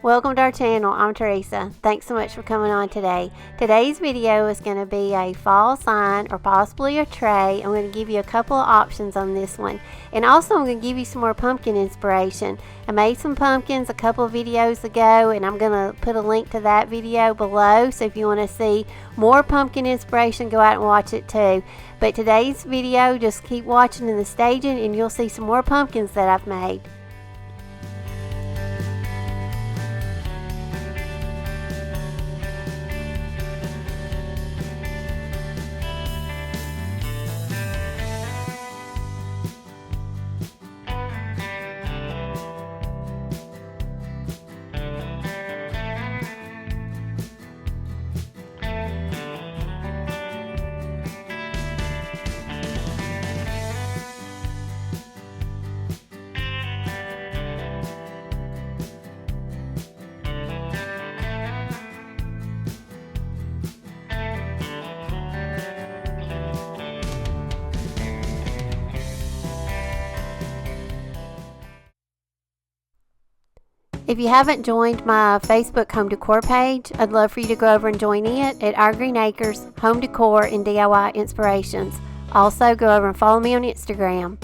Welcome to our channel. I'm Teresa. Thanks so much for coming on today. Today's video is going to be a fall sign or possibly a tray. I'm going to give you a couple of options on this one. And also I'm going to give you some more pumpkin inspiration. I made some pumpkins a couple of videos ago and I'm going to put a link to that video below. So if you want to see more pumpkin inspiration, go out and watch it too. But today's video, just keep watching in the staging and you'll see some more pumpkins that I've made. If you haven't joined my Facebook Home Decor page, I'd love for you to go over and join it at Our Green Acres Home Decor and DIY Inspirations. Also, go over and follow me on Instagram.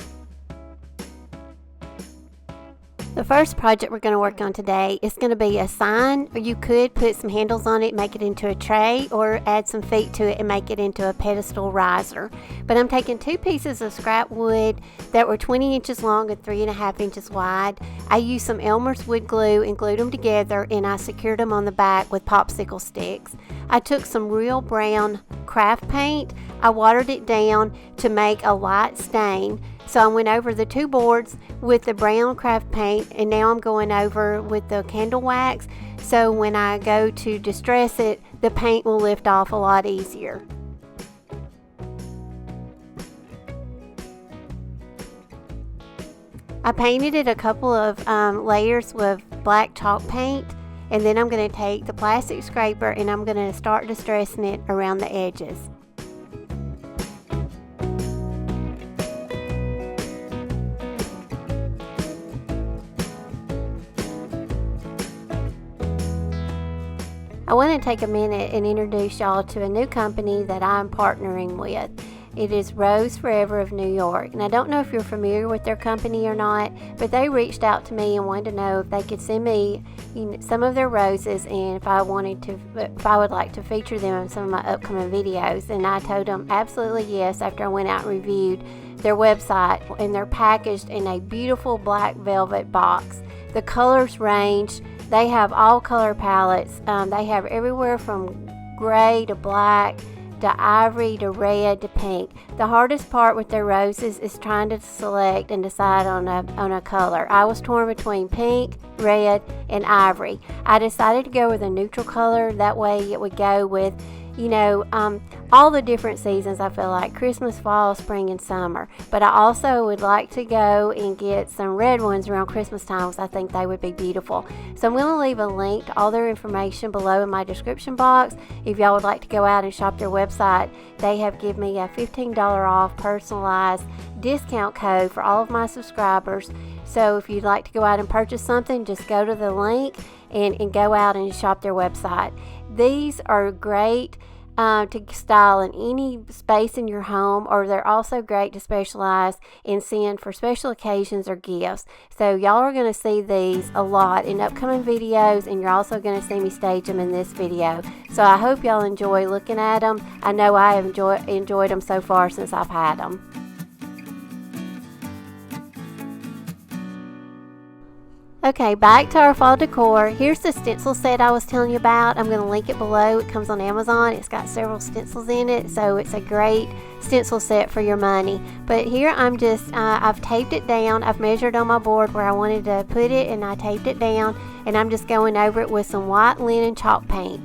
The first project we're going to work on today is going to be a sign, or you could put some handles on it, make it into a tray, or add some feet to it and make it into a pedestal riser. But I'm taking two pieces of scrap wood that were 20 inches long and 3.5 inches wide. I used some Elmer's wood glue and glued them together, and I secured them on the back with popsicle sticks. I took some real brown craft paint. I watered it down to make a light stain. So I went over the two boards with the brown craft paint, and now I'm going over with the candle wax, so when I go to distress it, the paint will lift off a lot easier. I painted it a couple of layers with black chalk paint, and then I'm going to take the plastic scraper and I'm going to start distressing it around the edges. I want to take a minute and introduce y'all to a new company that I'm partnering with. It is Rose Forever of New York, and I don't know if you're familiar with their company or not, but they reached out to me and wanted to know if they could send me some of their roses and if I would like to feature them in some of my upcoming videos. And I told them absolutely yes after I went out and reviewed their website, and they're packaged in a beautiful black velvet box. The colors range. They have all color palettes. They have everywhere from gray to black to ivory to red to pink. The hardest part with their roses is trying to select and decide on a color. I was torn between pink, red, and ivory. I decided to go with a neutral color. That way it would go with, all the different seasons. I feel like Christmas, fall, spring, and summer. But I also would like to go and get some red ones around Christmas time because I think they would be beautiful. So I'm going to leave a link to all their information below in my description box. If y'all would like to go out and shop their website, they have given me a $15 off personalized discount code for all of my subscribers. So if you'd like to go out and purchase something, just go to the link and go out and shop their website. These are great to style in any space in your home, or they're also great to specialize and send for special occasions or gifts. So y'all are going to see these a lot in upcoming videos, and you're also going to see me stage them in this video. So I hope y'all enjoy looking at them. I know I have enjoyed them so far since I've had them. Okay, back to our fall decor. Here's the stencil set I was telling you about. I'm going to link it below. It comes on Amazon. It's got several stencils in it, so it's a great stencil set for your money. But here I've taped it down. I've measured on my board where I wanted to put it, and I taped it down, and I'm just going over it with some white linen chalk paint.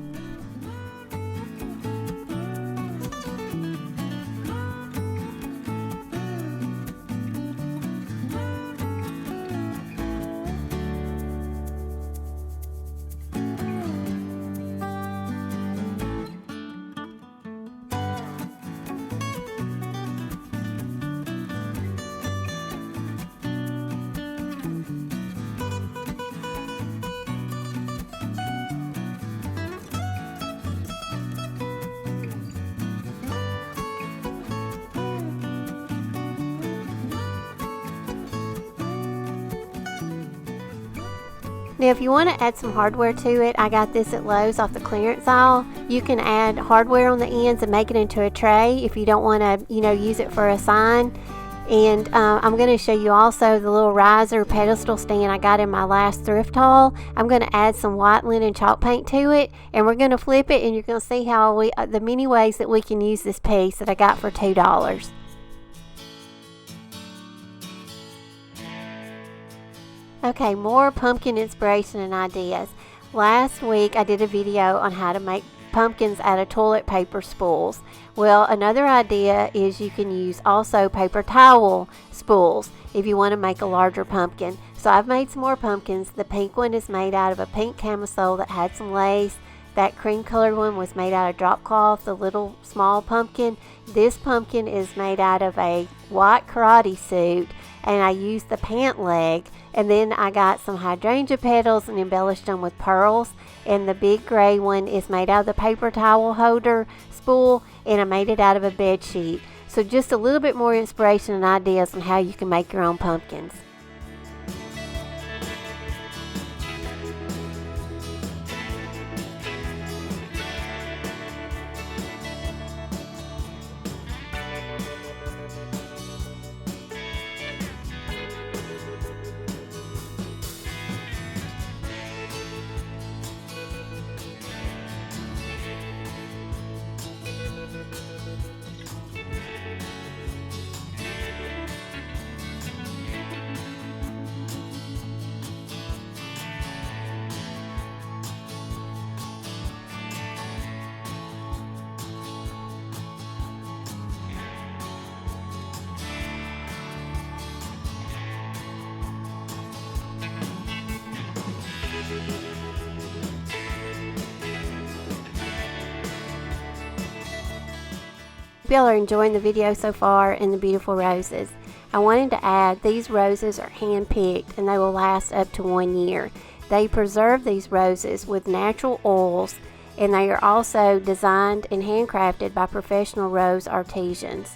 Now if you want to add some hardware to it, I got this at Lowe's off the clearance aisle. You can add hardware on the ends and make it into a tray if you don't want to, use it for a sign. And I'm going to show you also the little riser pedestal stand I got in my last thrift haul. I'm going to add some white linen chalk paint to it, and we're going to flip it, and you're going to see how the many ways that we can use this piece that I got for $2. Okay, more pumpkin inspiration and ideas. Last week I did a video on how to make pumpkins out of toilet paper spools. Well, another idea is you can use also paper towel spools if you want to make a larger pumpkin. So I've made some more pumpkins. The pink one is made out of a pink camisole that had some lace. That cream colored one was made out of drop cloth, the little small pumpkin. This pumpkin is made out of a white karate suit, and I used the pant leg. And then I got some hydrangea petals and embellished them with pearls. And the big gray one is made out of the paper towel holder spool, and I made it out of a bed sheet. So just a little bit more inspiration and ideas on how you can make your own pumpkins. Hope y'all are enjoying the video so far and the beautiful roses. I wanted to add these roses are hand picked and they will last up to 1 year. They preserve these roses with natural oils, and they are also designed and handcrafted by professional rose artisans.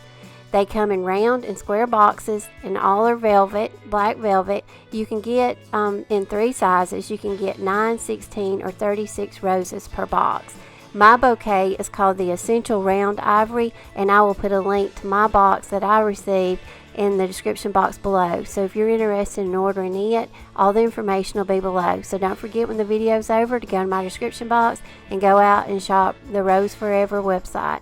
They come in round and square boxes, and all are velvet, black velvet. You can get in 3 sizes. You can get 9, 16, or 36 roses per box. My bouquet is called the Essential Round Ivory, and I will put a link to my box that I received in the description box below. So if you're interested in ordering it, all the information will be below. So don't forget when the video's over to go in my description box and go out and shop the Rose Forever website.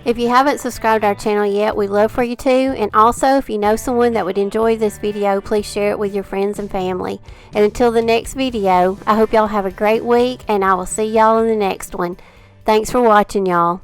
If you haven't subscribed to our channel yet, we'd love for you to. And also, if you know someone that would enjoy this video, please share it with your friends and family. And until the next video, I hope y'all have a great week, and I will see y'all in the next one. Thanks for watching, y'all.